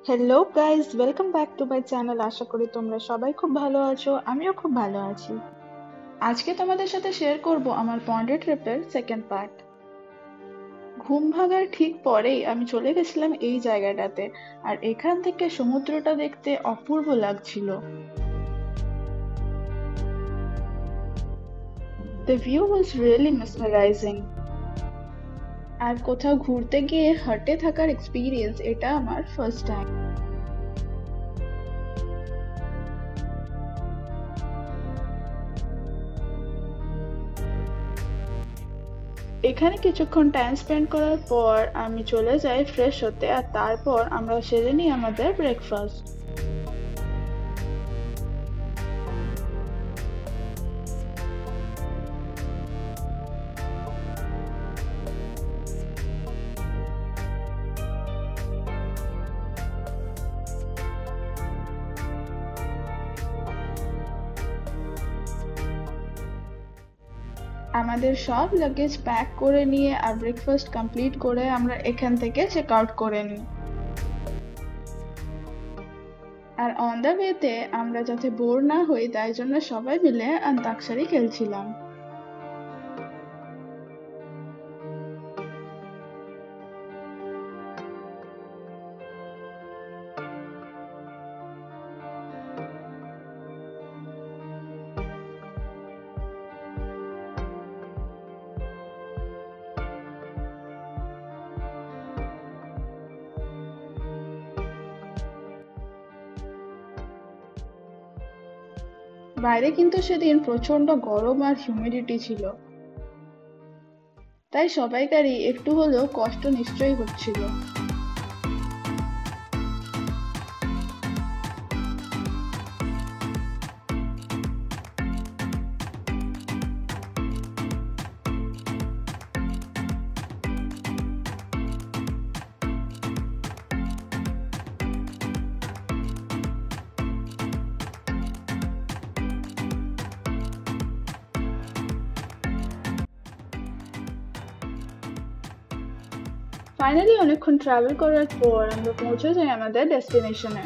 Hello guys, welcome back to my channel. আশা করি তোমরা সবাই খুব ভালো আছো। আমিও খুব ভালো আছি। আজকে তোমাদের সাথে শেয়ার করব আমার পন্ডে ট্রিপের সেকেন্ড পার্ট। ঘুম ভাগার ঠিক পরেই আমি চলে গেছিলাম এই জায়গাটাতে, আর এখান থেকে সমুদ্রটা দেখতে অপূর্ব লাগছিল। The view was really mesmerizing. আর কোথাও ঘুরতে গিয়ে হাটে থাকার এক্সপিরিয়েন্স এটা আমার ফার্স্ট টাইম। এখানে কিছুক্ষণ টাইম স্পেন্ড করার পর আমি চলে যাই ফ্রেশ হতে, আর তারপর আমরা সেরে নিই আমাদের ব্রেকফাস্ট। আমাদের সব লাগেজ প্যাক করে নিয়ে আর ব্রেকফাস্ট কমপ্লিট করে আমরা এখান থেকে চেক আউট করে নিই। আর অন দ্য ওয়েতে আমরা যাতে বোর না হই তাই জন্য সবাই মিলে অন্তাক্ষরী খেলছিলাম। বাইরে কিন্তু সেদিন প্রচন্ড গরম আর হিউমিডিটি ছিল, তাই সবাইকারই একটু হলেও কষ্ট নিশ্চয়ই হচ্ছিল। ফাইনালি অনেকক্ষণ ট্রাভেল করার পর আমরা পৌঁছে যাই আমাদের ডেস্টিনেশনে।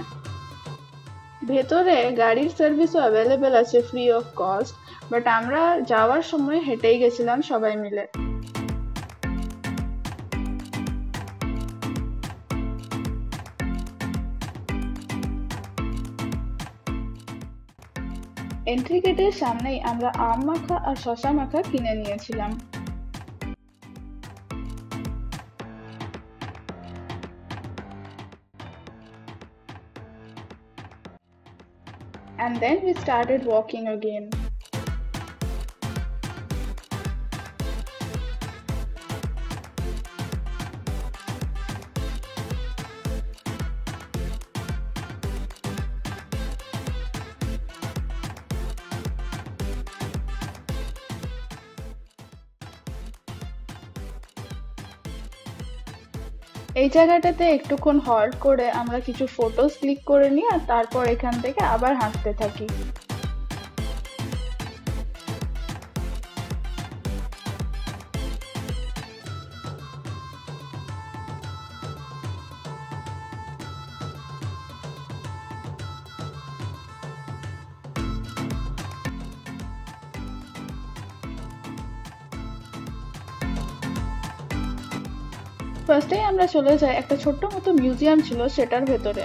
ভেতরে গাড়ির সার্ভিসও অ্যাভেলেবেল আছে ফ্রি অফ কস্ট, বাট আমরা যাওয়ার সময় হেঁটেই গেছিলাম সবাই মিলে। এন্ট্রি গেটের সামনেই আমরা আম মাখা আর শশা মাখা কিনে নিয়েছিলাম। And then we started walking again. এই জায়গাটাতে একটুক্ষণ হল্ট করে আমরা কিছু ফটোস ক্লিক করে নিই, আর তারপর এখান থেকে আবার হাঁটতে থাকি। ফার্স্টেই আমরা চলে যাই একটা ছোট্ট মতো মিউজিয়াম ছিল সেটার ভেতরে।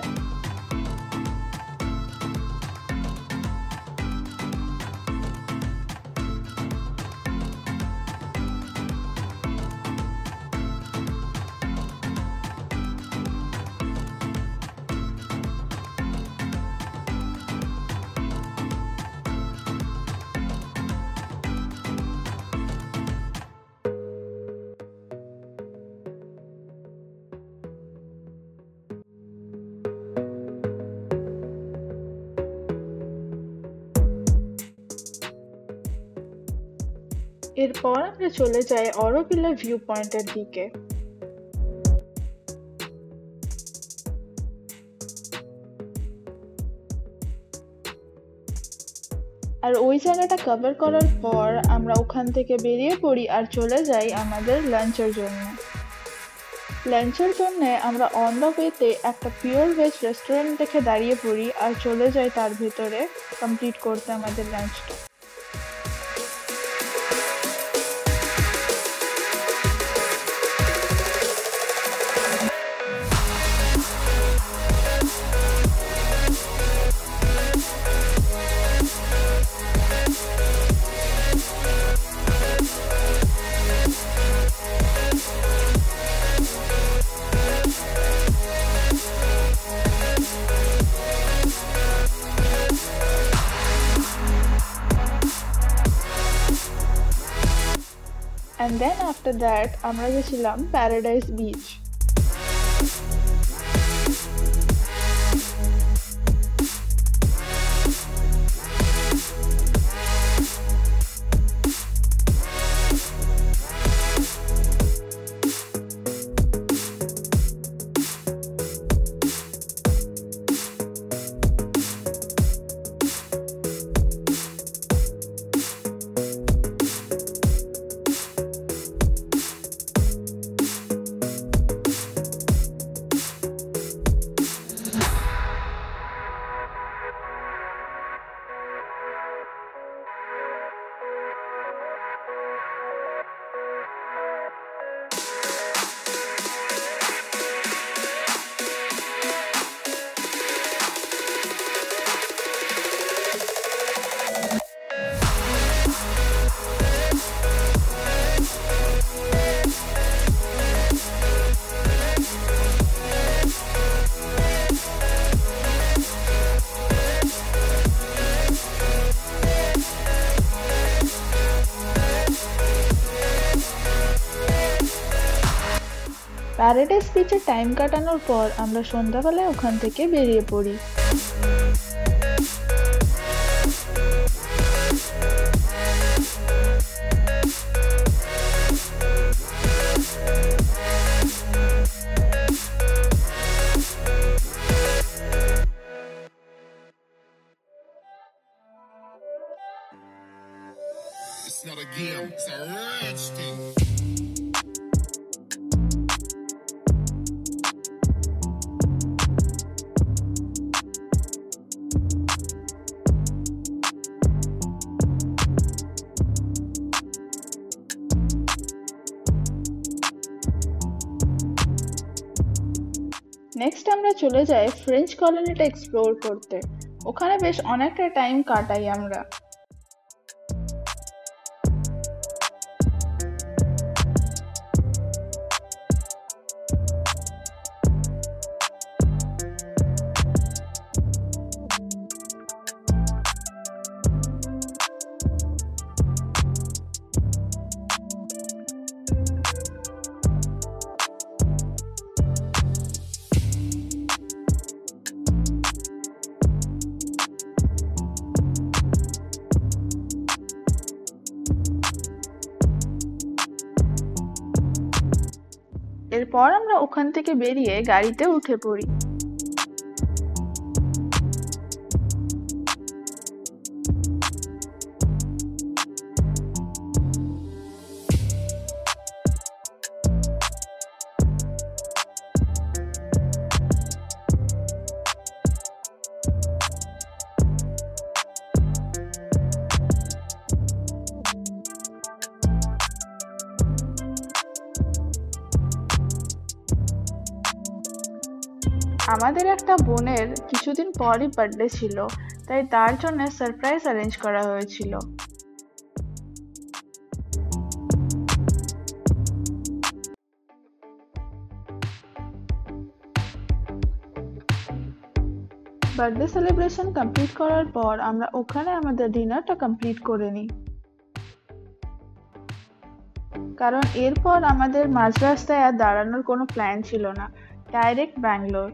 এরপর আমরা চলে যাই অরোভিলা ভিউ পয়েন্টের দিকে। আর ওই জায়গাটা কভার করার পর আমরা ওখান থেকে বেরিয়ে পড়ি আর চলে যাই আমাদের লাঞ্চের জন্য। লাঞ্চের জন্য আমরা অন দ্য ওয়েতে একটা পিওর ভেজ রেস্টুরেন্ট দেখে দাঁড়িয়ে পড়ি আর চলে যাই তার ভেতরে কমপ্লিট করতে আমাদের লাঞ্চটা। And then after that আমরা গেছিলাম প্যারাডাইস বিচ। প্যারাডাইস বিচে টাইম কাটানোর পর আমরা সন্ধ্যাবেলায় ওখান থেকে বেরিয়ে পড়ি। It's not a game, it's a rich thing. Next আমরা চলে যাই ফ্রেঞ্চ কলোনিটা এক্সপ্লোর করতে। ওখানে বেশ অনেকটা টাইম কাটাই আমরা। এরপর আমরা ওখান থেকে বেরিয়ে গাড়িতে উঠে পড়ি। আমাদের একটা বোনের কিছুদিন পরই বার্থডে ছিল, তাই তার জন্য সারপ্রাইজ অ্যারেঞ্জ করা হয়েছিল। বার্থডে সেলিব্রেশন কমপ্লিট করার পর আমরা ওখানে আমাদের ডিনারটা কমপ্লিট করে নিই, কারণ এরপর আমাদের মাঝ রাস্তায় আর দাঁড়ানোর কোনো প্ল্যান ছিল না, ডাইরেক্ট ব্যাঙ্গালোর।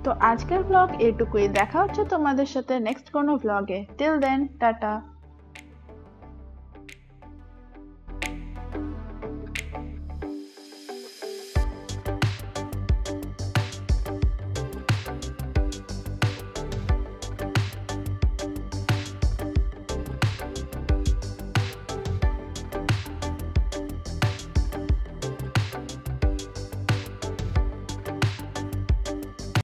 তো আজকের ব্লগ এটুকুই। দেখা হচ্ছে তোমাদের সাথে নেক্সট কোনো ব্লগে। Till then tata.